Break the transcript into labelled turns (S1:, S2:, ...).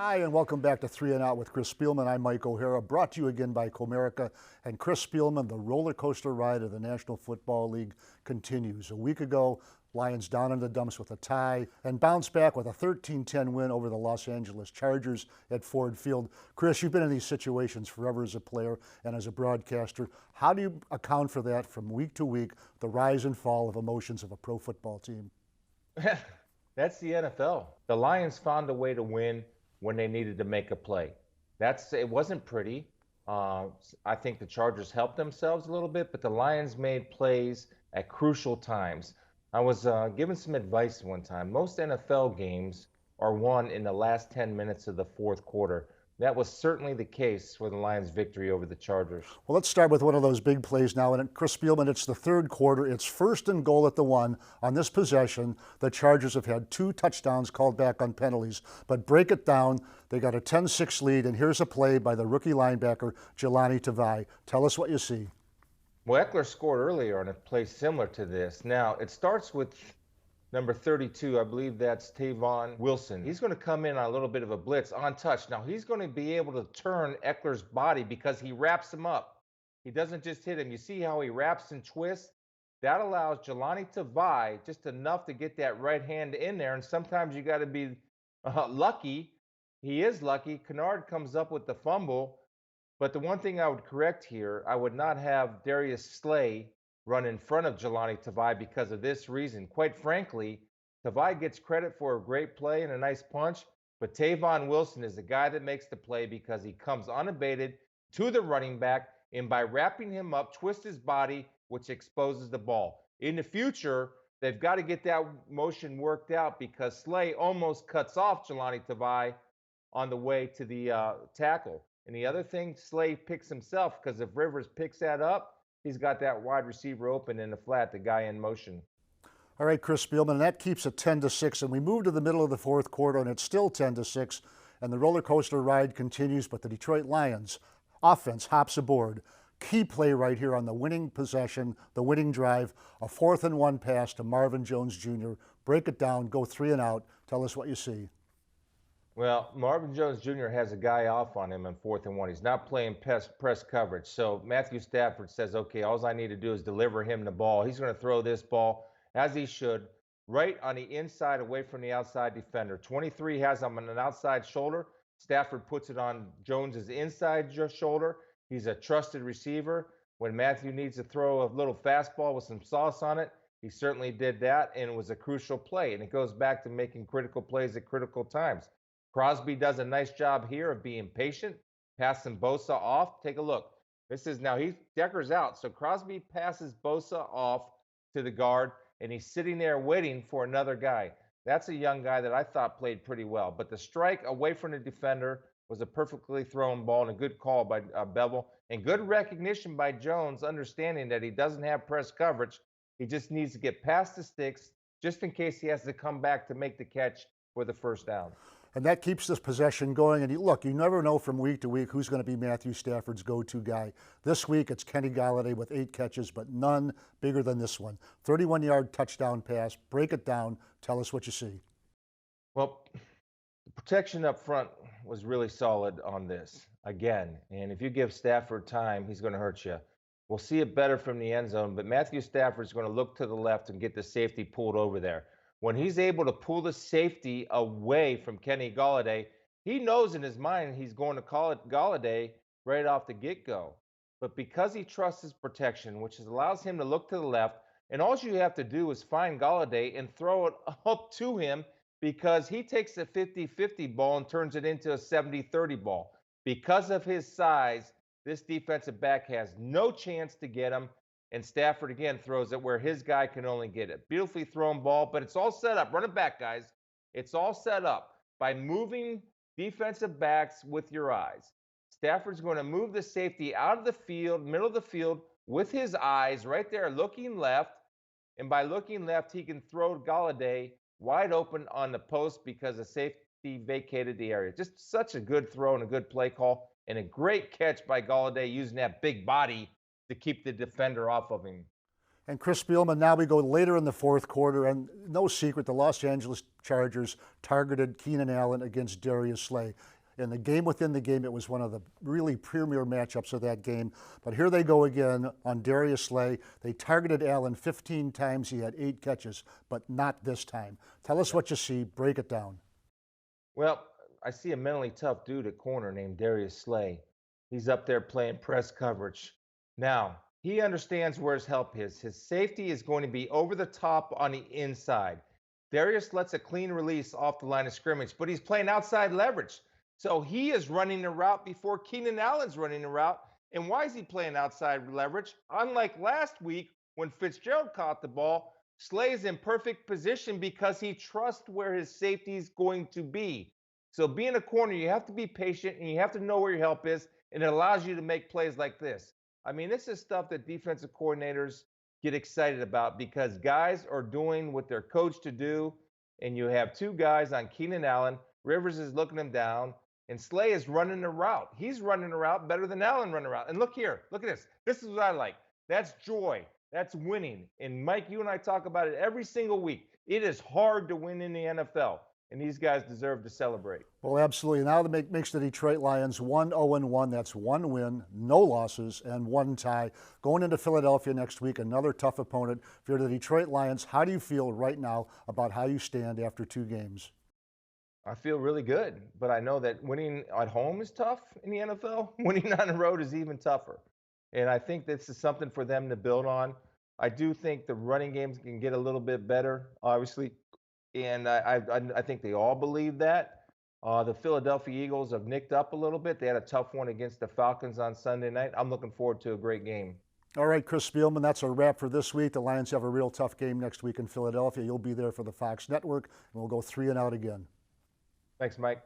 S1: Hi, and welcome back to Three and Out with Chris Spielman. I'm Mike O'Hara, brought to you again by Comerica. And Chris Spielman, the roller coaster ride of the National Football League continues. A week ago, Lions down in the dumps with a tie and bounced back with a 13-10 win over the Los Angeles Chargers at Ford Field. Chris, you've been in these situations forever as a player and as a broadcaster. How do you account for that from week to week, the rise and fall of emotions of a pro football team?
S2: That's the NFL. The Lions found a way to win when they needed to make a play. It wasn't pretty. I think the Chargers helped themselves a little bit, but the Lions made plays at crucial times. I was given some advice one time. Most NFL games are won in the last 10 minutes of the fourth quarter. That was certainly the case for the Lions' victory over the Chargers.
S1: Well, let's start with one of those big plays now. And Chris Spielman, it's the third quarter. It's first and goal at the one. On this possession, the Chargers have had 2 touchdowns called back on penalties. But break it down. They got a 10-6 lead, and here's a play by the rookie linebacker, Jelani Toivo. Tell us what you see.
S2: Well, Eckler scored earlier on a play similar to this. Now, it starts with number 32, I believe that's Tavon Wilson. He's going to come in on a little bit of a blitz on touch. Now, he's going to be able to turn Eckler's body because he wraps him up. He doesn't just hit him. You see how he wraps and twists? That allows Jelani Toivo just enough to get that right hand in there. And sometimes you got to be lucky. He is lucky. Kennard comes up with the fumble. But the one thing I would correct here, I would not have Darius Slay run in front of Jelani Toivo because of this reason. Quite frankly, Toivo gets credit for a great play and a nice punch, but Tavon Wilson is the guy that makes the play because he comes unabated to the running back, and by wrapping him up, twists his body, which exposes the ball. In the future, they've got to get that motion worked out because Slay almost cuts off Jelani Toivo on the way to the tackle. And the other thing, Slay picks himself because if Rivers picks that up, he's got that wide receiver open in the flat, the guy in motion.
S1: All right, Chris Spielman, and that keeps it 10-6, and we move to the middle of the fourth quarter, and it's still 10-6, and the roller coaster ride continues, but the Detroit Lions offense hops aboard. Key play right here on the winning possession, the winning drive, a 4th-and-1 pass to Marvin Jones Jr. Break it down, go 3 and out. Tell us what you see.
S2: Well, Marvin Jones Jr. has a guy off on him in 4th-and-1. He's not playing press coverage. So Matthew Stafford says, okay, all I need to do is deliver him the ball. He's going to throw this ball, as he should, right on the inside away from the outside defender. 23 has him on an outside shoulder. Stafford puts it on Jones's inside shoulder. He's a trusted receiver. When Matthew needs to throw a little fastball with some sauce on it, he certainly did that, and it was a crucial play. And it goes back to making critical plays at critical times. Crosby does a nice job here of being patient, passing Bosa off. Take a look. This is now Decker's out. So Crosby passes Bosa off to the guard, and he's sitting there waiting for another guy. That's a young guy that I thought played pretty well. But the strike away from the defender was a perfectly thrown ball and a good call by Bevel, and good recognition by Jones, understanding that he doesn't have press coverage. He just needs to get past the sticks just in case he has to come back to make the catch for the first down.
S1: And that keeps this possession going. And look, you never know from week to week who's going to be Matthew Stafford's go-to guy. This week, it's Kenny Golladay with 8 catches, but none bigger than this one. 31-yard touchdown pass. Break it down. Tell us what you see.
S2: Well, the protection up front was really solid on this, again. And if you give Stafford time, he's going to hurt you. We'll see it better from the end zone, but Matthew Stafford's going to look to the left and get the safety pulled over there. When he's able to pull the safety away from Kenny Golladay, he knows in his mind he's going to call it Golladay right off the get-go. But because he trusts his protection, which allows him to look to the left, and all you have to do is find Golladay and throw it up to him because he takes a 50-50 ball and turns it into a 70-30 ball. Because of his size, this defensive back has no chance to get him. And Stafford, again, throws it where his guy can only get it. Beautifully thrown ball, but it's all set up. Run it back, guys. It's all set up by moving defensive backs with your eyes. Stafford's going to move the safety out of the field, middle of the field, with his eyes right there, looking left. And by looking left, he can throw Golladay wide open on the post because the safety vacated the area. Just such a good throw and a good play call, and a great catch by Golladay using that big body to keep the defender off of him.
S1: And Chris Spielman, now we go later in the fourth quarter, and no secret, the Los Angeles Chargers targeted Keenan Allen against Darius Slay. In the game within the game, it was one of the really premier matchups of that game. But here they go again on Darius Slay. They targeted Allen 15 times. He had 8 catches, but not this time. Tell us what you see. Break it down.
S2: Well, I see a mentally tough dude at corner named Darius Slay. He's up there playing press coverage. Now, he understands where his help is. His safety is going to be over the top on the inside. Darius lets a clean release off the line of scrimmage, but he's playing outside leverage. So he is running the route before Keenan Allen's running the route. And why is he playing outside leverage? Unlike last week when Fitzgerald caught the ball, Slay is in perfect position because he trusts where his safety is going to be. So being a corner, you have to be patient and you have to know where your help is, and it allows you to make plays like this. I mean, this is stuff that defensive coordinators get excited about because guys are doing what they're coached to do, and you have 2 guys on Keenan Allen. Rivers is looking him down, and Slay is running the route. He's running the route better than Allen running the route. And look here, look at this. This is what I like. That's joy. That's winning. And Mike, you and I talk about it every single week. It is hard to win in the NFL, and these guys deserve to celebrate.
S1: Well, absolutely. Now that makes the Detroit Lions 1-0-1. That's 1 win, no losses, and 1 tie. Going into Philadelphia next week, another tough opponent. If you're the Detroit Lions, how do you feel right now about how you stand after 2 games?
S2: I feel really good, but I know that winning at home is tough in the NFL. Winning on the road is even tougher. And I think this is something for them to build on. I do think the running games can get a little bit better, obviously. And I think they all believe that. The Philadelphia Eagles have nicked up a little bit. They had a tough one against the Falcons on Sunday night. I'm looking forward to a great game.
S1: All right, Chris Spielman, that's a wrap for this week. The Lions have a real tough game next week in Philadelphia. You'll be there for the Fox Network, and we'll go 3-and-out again.
S2: Thanks, Mike.